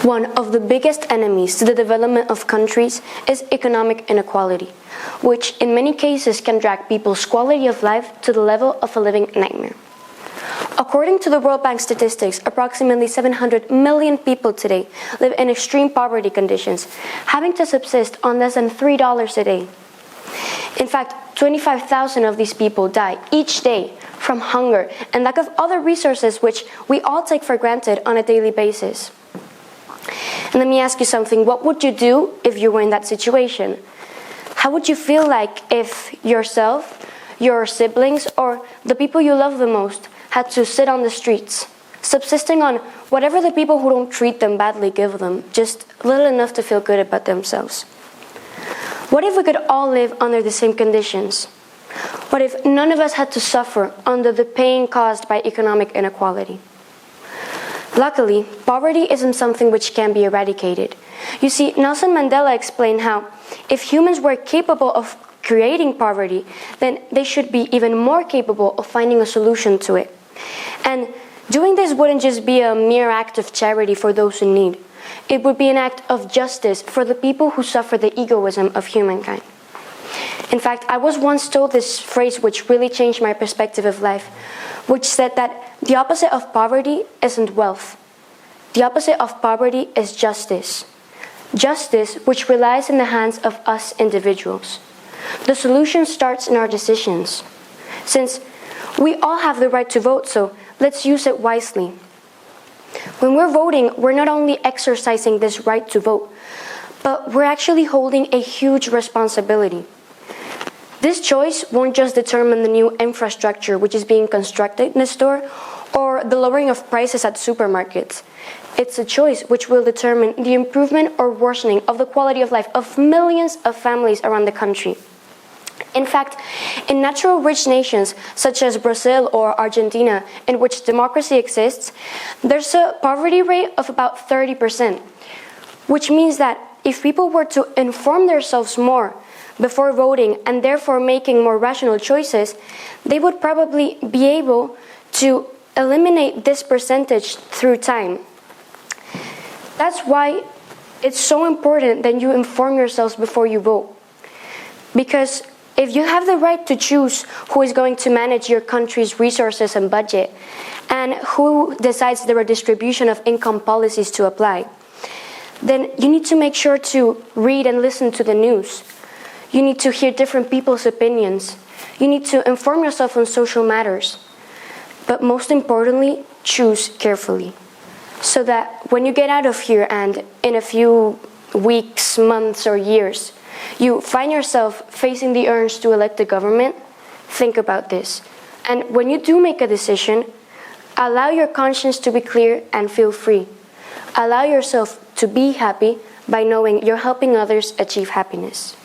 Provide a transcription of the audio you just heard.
One of the biggest enemies to the development of countries is economic inequality, which in many cases can drag people's quality of life to the level of a living nightmare. According to the World Bank statistics, approximately 700 million people today live in extreme poverty conditions, having to subsist on less than $3 a day. In fact, 25,000 of these people die each day from hunger and lack of other resources which we all take for granted on a daily basis. And let me ask you something. What would you do if you were in that situation? How would you feel like if yourself, your siblings, or the people you love the most had to sit on the streets, subsisting on whatever the people who don't treat them badly give them, just little enough to feel good about themselves? What if we could all live under the same conditions? What if none of us had to suffer under the pain caused by economic inequality? Luckily, poverty isn't something which can be eradicated. You see, Nelson Mandela explained how if humans were capable of creating poverty, then they should be even more capable of finding a solution to it. And doing this wouldn't just be a mere act of charity for those in need. It would be an act of justice for the people who suffer the egoism of humankind. In fact, I was once told this phrase which really changed my perspective of life, which said that the opposite of poverty isn't wealth. The opposite of poverty is justice. Justice which relies in the hands of us individuals. The solution starts in our decisions. Since we all have the right to vote, so let's use it wisely. When we're voting, we're not only exercising this right to vote, but we're actually holding a huge responsibility. This choice won't just determine the new infrastructure which is being constructed in a store or the lowering of prices at supermarkets. It's a choice which will determine the improvement or worsening of the quality of life of millions of families around the country. In fact, in natural rich nations such as Brazil or Argentina, in which democracy exists, there's a poverty rate of about 30%, which means that if people were to inform themselves more before voting and therefore making more rational choices, they would probably be able to eliminate this percentage through time. That's why it's so important that you inform yourselves before you vote. Because if you have the right to choose who is going to manage your country's resources and budget, and who decides the redistribution of income policies to apply, then you need to make sure to read and listen to the news. You need to hear different people's opinions. You need to inform yourself on social matters. But most importantly, choose carefully. So that when you get out of here and in a few weeks, months, or years, you find yourself facing the urge to elect a government, think about this. And when you do make a decision, allow your conscience to be clear and feel free. Allow yourself to be happy by knowing you're helping others achieve happiness.